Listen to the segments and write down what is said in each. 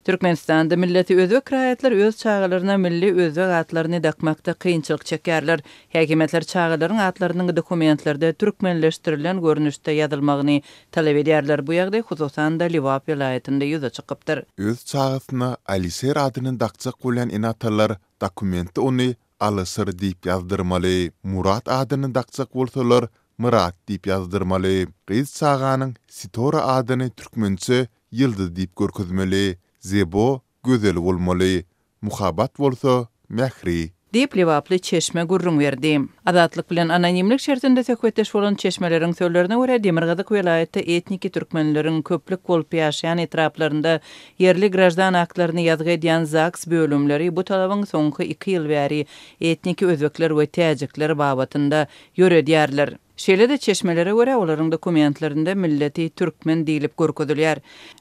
Türkmenistanda milleti özbek raýatlar öz çağalaryna milli özbek atlaryny dakmakda kynçylyk çekerler. Häkimetler çağalaryň atlarynyň dokumentlerde türkmenleşdirilen görnüşde ýazylmagyny talap edýärler. Bu ýagdaý hususan da Liwap vilayetinde ýüze çykypdyr. Öz çağasyna Aliser adyny dakjak bolan enatallar dokumentde ony Alysır diýip ýazdyrmaly. Murat adyny dakjak bolsalar Murat diýip ýazdyrmaly. Gyz çağanyň Sitora adyny türkmençe Yıldız diýip görkezmeli. Zebo gözel bolmaly. Muhabbat bolsa Mehri. Diýip Liwaply çeşme gurrun berdi. Adatlyk bilen anonimlik şertinde söhbetleş bolan çeşmeleriň söýlerine görä Demirgazyk vilayetde etniki türkmenleriň köplük bolup ýaşaýan etraplarynda yerli grajdan aklaryny ýazgy edýän ZAGS bölümleri bu talabyň soňky 2 ýyl bäri etniki özbekler we täjikler babatynda ýöredýärler. Şeýle-de çeşmelere görä olaryň dokumentlerinde milleti türkmen diýilip görkezilýär.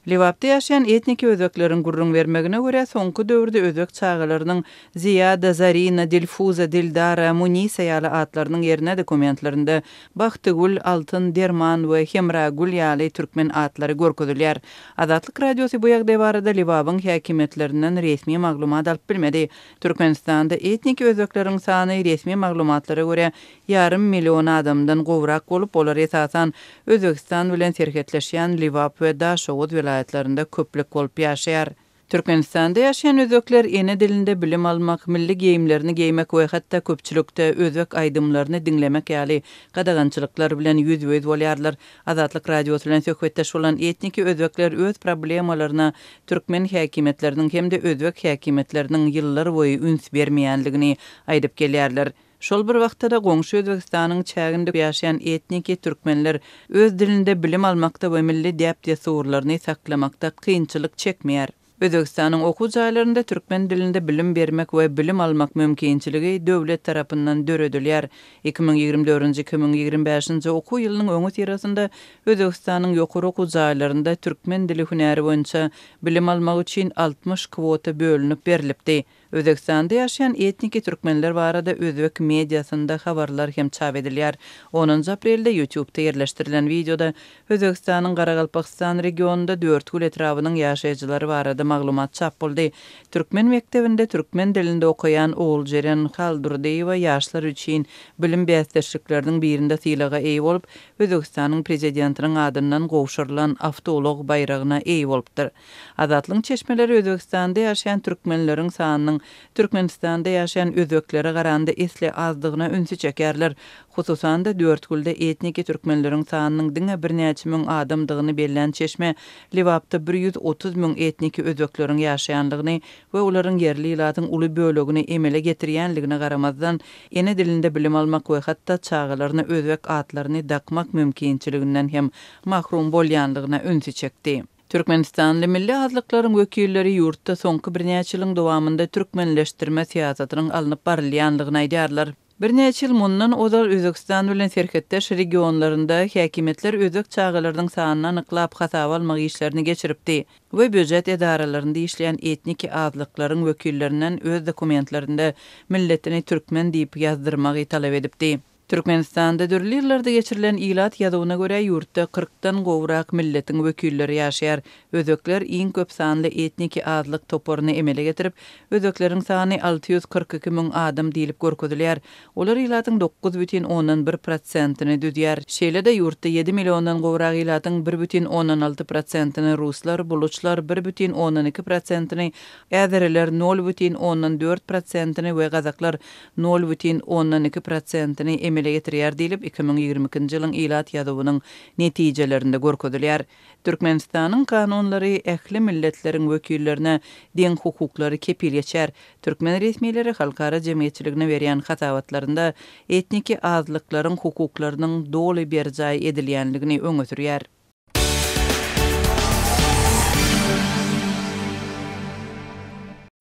Liwapda ýaşaýan etniki özbekleriň gurrun bermegine görä soňky döwürde özbek çağalarynyň Ziyada, Zarina, Dilfuza, Dildara, Munisa ýaly atlarynyň ýerine dokumentlerinde Bahtygul, Altyn, Derman we Hemragul ýaly türkmen atlary görkezilýär. Adatlyk radiosu bu ýagdaý barada Liwapyň häkimetlerinden resmi maglumat alyp bilmedi. Türkmenistanda etniki özbekleriň sany resmi maglumatlara görä 5,5 million adamdan gowrak bolup olar esasan Özbekistan bilen serhetleşýän Liwap we Daşowut vilayetlerinde köplük bolup ýaşaýar. Türkmenistanda ýaşaýan özbekler ene dilinde bilim almak, milli geyimlerini geymek we hatda köpçülükde özbek aýdymlaryny dinlemek ýaly gadagançylyklar bilen ýüz-ýüz bolýarlar. Azatlyk radiosu bilen söhbetdeş bolan etniki özbekler öz problemalaryna türkmen häkimetleriniň hemde özbek häkimetleriniň ýyllar boýy üns bermeýänligini aýdyp gelýärler. Şol bir wagtda da goňşy Özbekistanyň çäginde ýaşaýan etniki türkmenler öz dilinde bilim almakda we milli däp-desurlaryny saklamakda kynçylyk çekmeýär. Özbekistanyň okuw jaýlarynda türkmen dilinde bilim bermek we bilim almak mümkinçiligi döwlet tarapyndan döredilýär. 2024-2025 okuw ýylynyň öňü tirasynda Özbekistanyň ýokary okuw jaýlarynda türkmen dili hünäri boýunça bilim almak üçin 60 kwota bölünip berilipdi. Özbekistanda ýaşaýan etniki türkmenler barada özbek mediasynda habarlar hem çap edilýär. 10 aprelde YouTube'da ýerleşdirilen videoda Özbekistanyň Garagalpakstan regionunda 4 gül etrabynyň ýaşaýjylary barada maglumat çap boldy. Türkmen mektebinde türkmen dilinde okuyan Oğulceren Haldurdeýewa ýaşlar üçin bilim bäsleşikleriniň birinde sylaga eý bolup, Özbekistanyň prezidentiniň adyndan gowşurylan avtolog bayragyna eý bolupdyr. Azatlyň çeşmeleri Özbekistanda ýaşaýan türkmenleriň sanynyň Türkmenistanda ýaşaýan özbeklere garanda esle azdygyna ünsü çekerler. Hususan da 4 gülde etniki türkmenleriň sanynyň diňe birnäçe müň adamdygyny belläen çeşme Liwapda 130 müň etniki özbekleriň ýaşaýanlygyny we olaryň yerli ýylatyň uly bölegini emele getirýänligine garamazdan ene dilinde bilim almak we hatda çağalaryny özbek atlaryny dakmak mümkinçiliginden hem mahrum bolýanlygyna ünsü çekdi. Türkmenistanly milli azlyklaryň wekilleri ýurtda soňky birnäçe ýylyň dowamında türkmenleşdirme siýasatynyň alınıp barylýanlygyny aýdýarlar. Birnäçe ýyl mundan ozal Özbekistan bilen serhetdeş regionlarynda häkimetler özbek çağalarynyň sanyny anyklap hasaba almak işlerini geçiripdi we böjet edaralarynda işleýän etniki azlyklaryň wekillerinden öz dokumentlerinde milletini türkmen diýip ýazdyrmagy talap edipdi. Türkmenistanda dörli ýyllarda geçirilen ilat ýazygyna görä ýurtda 40-dan gowrak milletiň wekilleri ýaşaýar. Özbekler iň köp sanly etniki azlyk toporuny emele getirip, özbekleriň sany 642 müň adam diýilip görkezilýär. Olar ýylatyň 9,1%-ni düzýär. Şeýle-de ýurtda 7 milliondan gowrak ýylatyň 1,16%-ni ruslar, buluçlar 1,12%-ni, äzereler 0,14%-ni we gazaklar 0,12%-ni emele getirýär diýilip 2022-nji ýylyň ilat ýazygynyň netijelerinde görkezilýär. Türkmenistanyň kanunlary ähli milletleriň wekillerine deň hukuklary kepil geçer. Türkmen resmiýetleri halkara jemgyýetçiligine berýän hasawatlarynda etniki azlyklaryň hukuklarynyň doly berjaý edilýänligini öňe sürýär.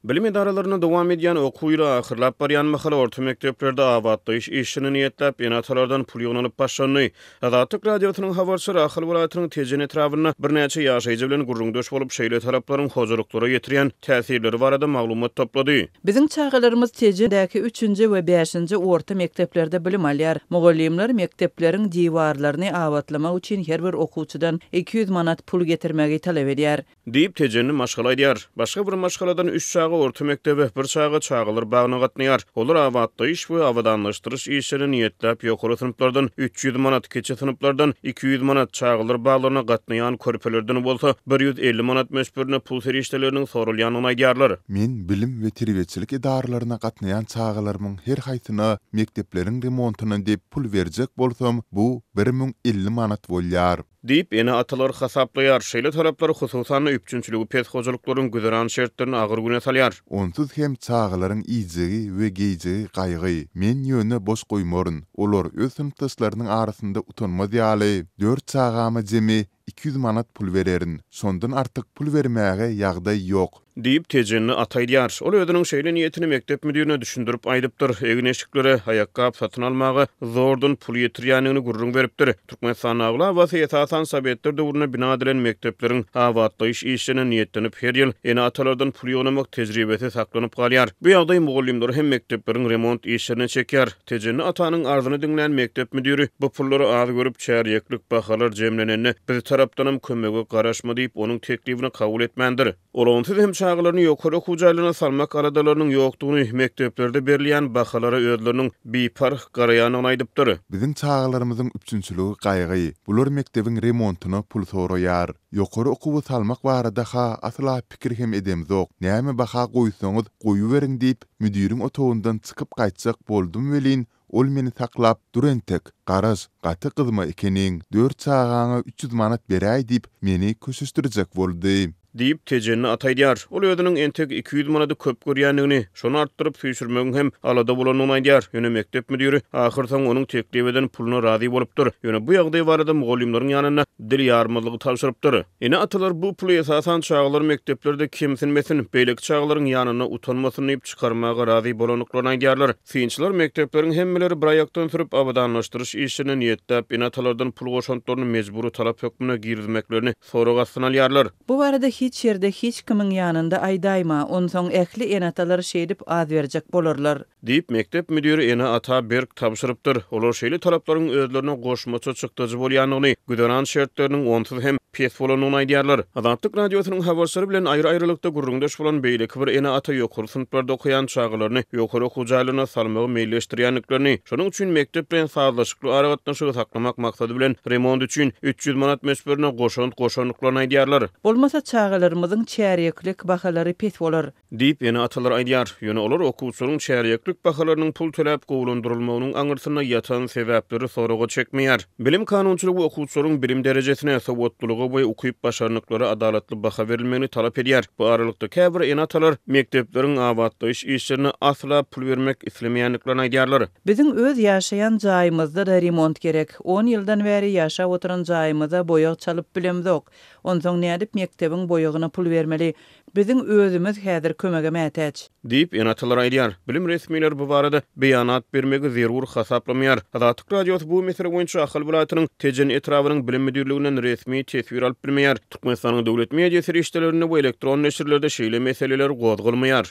Bilim idaralarına dowam edýän okuwyla ahyrlap barýan mahala orta mekdeplerde awatlaýyş işini niýetläp enatalardan pul ýygnalyp başlandy. Azatlyk radiosynyň habarçylary Ahal welaýatynyň tejen etrawyna birnäçe ýaşaýjy bilen gurrundaş bolup şeýle taraplaryň hozurluklara ýetirýän täsirleri barada maglumat toplady. Biziň çağalarymız tejendäki 3-nji we 5-nji orta mekdeplerde bilim alýar. Mugallimler mekdepleriň diwarlaryny awatlamak üçin her bir okuwçydan 200 manat pul getirmegi talep edýär. Diýip tejenni maşgalaýar. Başga bir maşgaladan 3 çağı orta mektebe, bir çağı çağılar bagna gatnaýar. Olar awatlaýyş we awadanlaşdyryş işini niýetlep ýokary sınıflardan 300 manat, keçe sınıflardan 200 manat çağılar baglaryna gatnaýan körpelerden bolsa 150 manat mesbürine pul serişdeleriniň sorulýanyny aýdýarlar. Men bilim we terbiýetçilik idaralaryna gatnaýan çağılarymyň her haýsyna mekdepleriň remontuny diýip pul berjek bolsam, bu 1050 manat bolýar. Diýip ene atalar hasaplaýar. Şeýle taraplary hususan üpçünçiligi pedagoglaryň güzäran şertlerini agyr güne salýar. Onsuz hem çağılaryň ýyjygy we geýjigi gaýgy men ýöne boş goýmorun. Olar öz sınıfdaşlarynyň arasynda utanma diýaly 4 çağama jemi 200 manat pul bererin. Sondan artyk pul bermäge ýagdaý ýok. Diýip tejenni ataýdýar. Ol özüniň şeýle niýetini mektep müdirine düşündirip aýdypdyr. Egin eşiklere aýakkap satyn almagy zordan pul ýetirýänini gurrun beripdir. Türkmenistan agla we esasan Sovetler döwrüne bina edilen mektepleriň awatlaýyş işine niýetlenip her ýyl ene atalardan pul ýygnamak tejribesi saklanyp galýar. Bu ýagdaý mugallimler hem mektepleriň remont işlerini çekýär. Tejenni atanyň arzyny dinleýän mektep müdiri bu pullary az görüp çäreklik bahalar jemlenenini biz tarapdanam kömege garaşma diýip onuň teklifini kabul etmendir. Olonsyz hem çağılaryny ýokary okuwçylaryna salmak aradalarının ýokdugyny mekteplerde berilýän bahalara özleriniň biparh garaýanyny aýdypdyr. Biziň çağalarymyzyň üçünçiligi gaýgy. Bular mektebiň remontuny pul soraýar. Ýokary okuwy salmak barada asla pikir hem edemzok. Näme baha goýsaňyz goýuweriň diýip müdiriň otowundan çykyp gaýtsak boldum welin. Ol meni saklap durentek, garaz, gaty gyzma ekeniň 4 çağaňa 300 manat beräý diýip meni köşüşdirjek boldy. Diýip tejenni ataýdýar. Ol özüniň entek 200 manaty köp görýändigini, şonu artdyryp süýşürmegi hem alada bolanyny aýdýar. Ýöne mektep müdiri ahyrdan onuň teklibinden puluna razy bolupdyr. Ýöne bu ýagdaý barada mugallimleriň ýanyna dil ýarmazlygy tapşyrypdyr. Ene atalar bu puly esasan çağlar mekteplerde kimsinmesin, beýleki çağlaryň ýanyna utanmasyny ýyp çykarmaga razy bolanyklaryny aýdýarlar. Synçylar mektepleriň hemmeleri bir aýakdan turup awadanlaşdyryş işine niýetlep ene atalardan pul goşantlaryny mejburi talap hökmüne girizmeklerini soragatsyň alýarlar. Bu barada hiç yerde hiç kimin ýanynda aýdaýma, onsoň ähli enatalar şeýdip az berjek bolarlar. Diýip mektep müdiri ene ata berk tapşyrypdyr. Olar şeýle talaplaryň özlerine goşmaça çykdyjy bolýanyny, güdäran şertleriniň onsuz hem pes bolanyny aýdýarlar. Azatlyk radiosynyň habarçylary bilen aýry-aýrylykda gurrundaş bolan beýleki bir ene ata ýokary sınıflarda okuyan çağlaryny ýokary okuwçylaryna salmagy meýilleşdirýänliklerini, şonuň üçin mektep bilen sazlaşykly aragatnaşygy saklamak maksady bilen remont üçin 300 manat mesbürine goşanlyklaryny aýdýarlar. Bolmasa çağalarymyzyň çäreklik bahalary pes bolar. Diýip ene atalar aýdýar. Ýöne olar okuwçylaryň çäreklik bahalarynyň pul töläp gowulandyrylmagynyň aňyrsyna ýatan sebäpleri soraga çekmeýär. Bilim kanunçylygy okuwçylaryň bilim derejesine, sowatlylygy we ukyp başarnyklary adalatly baha berilmegini talap edýär. Bu aralykda käbir ene atalar mektepleriň awatlaýyş işlerini asla pul bermek islemeýänliklaryny aýdýarlar. Biziň öz ýaşaýan jaýymyzda da remont gerek. 10 ýyldan bäri ýaşap oturan jaýymyza boýag çalyp bilemzok. Onsoň nädip mektebiň boýagyna pul bermeli? Biziň özümiz häzir kömege mätäç. Diýip ene atalar aýdýar. Bilim resmiýetleri bu barada beýanat bermegi zerur hasaplamaýar. Azatlyk radiosy bu mesele boýunça Ahal welaýatynyň tejen etrawynyň bilim müdirliginden resmi tesbir alyp bilmeýär. Türkmenistanyň döwlet media serişdelerini we elektron neşirlerde şeýle meseleler gozgulmaýar.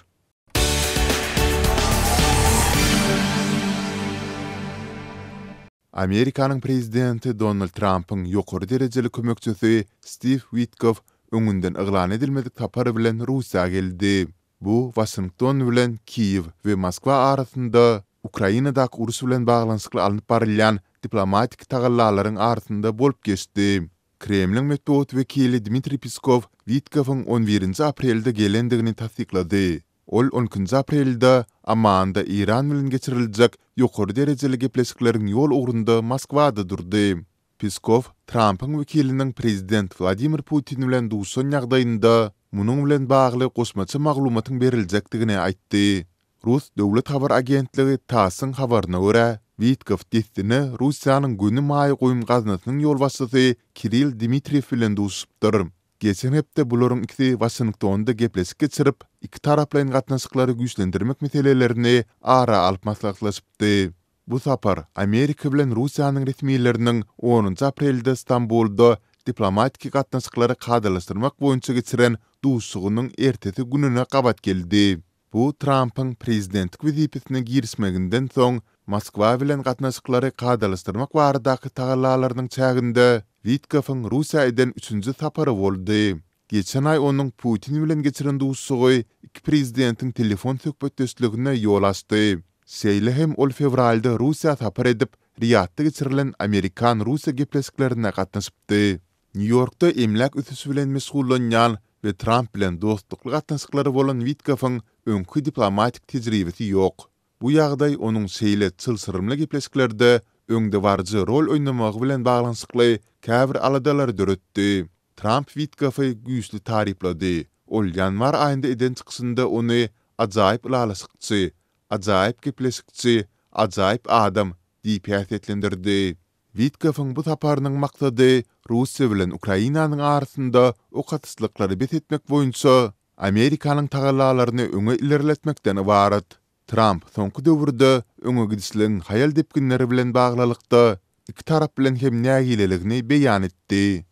Amerikanyň prezidenti Donald Trump'yň ýokary derejeli kömekçisi Steve Witkoff öňünden yglan edilmedik tapary bilen Russiýa geldi. Bu Washington bilen Kiýew we Moskwa arasynda Ukrainadaky urus bilen baglanşykly alınıp barylýan diplomatik tagallalaryň arasynda bolup geçdi. Kremlin metbuat wekili Dmitri Peskov Witkoffyň 11 aprelde gelendigini tasdiklady. Ol 12 aprelde Amman'da İran bilen geçiriljek ýokary derejeli gepleşikleriň ýol ugrunda Moskwada durdy. Peskov, Trump'yň wekiliniň prezident Vladimir Putin bilen duşan ýagdaýynda munyň bilen bagly goşmaça maglumatyň beriljekdigini aýtdy. Rus döwlet habar agentligi TASS-yň habaryna görä, Witkov destini Russiýanyň günü maý goýum gaznasynyň ýol başçysy Kirill Dmitriew bilen duşupdyr. Geçen hepde buların ikisi Washington'da gepleşik geçirip, iki taraplayın gatnaşyklary güýçlendirmek meselelerini ara alyp maslahatlaşypdy. Bu sapar Amerika bilen Russiýanyň resmiýetleriniň 10 aprelde İstanbulda diplomatik gatnaşyklary kadalaşdyrmak boýunça geçiren duşsugynyň ertesi gününe gabat geldi. Bu Trump'ın prezidentlik wezipetine girişmeginden soň Moskwa bilen gatnaşyklary kadalaşdyrmak baradaky tagallalarynyň çäginde Witkowyň Russiýadan 3-nji sapary boldy. Geçen ay onuň Putin bilen geçiren duşsugy iki prezidentiň telefon söhbetdeşligine ýol açdy. Şeýle hem ol fevralda Russiýa sapar edip Riyadda geçirilen Amerikan-Russiýa gepleşiklerine gatnaşypdy. New Yorkda emlak ötüsü bilen meşgullanýan we Trump bilen dostlukly gatnaşyklary bolan Witkowyň öňkü diplomatik tejribesi ýok. Bu ýagdaý onuň şeýle çylsyrymly gepleşiklerde öňde barjy rol oýnamagy bilen baglanyşykly käbir aladalar döretdi. Trump Witkowy güýçli taryplady. Ol ýanwar aýynda eden çykysynda ony ajaýyp ulalaşykçy, ajaýyp gepleşikçi, ajaýyp adam diýip ýaşatlendirdi. Witkowyň bu taparynyň maksady Russiýa bilen Ukrainanyň arasynda okatyşlyklary betetmek boýunça Amerikanyň tagallalaryny öňe ilerletmekden ibaret. Trump soňky döwürde öňe gidişleň hayal depkinleri bilen baglylykda iki tarap bilen hem nägileligini beýan etdi.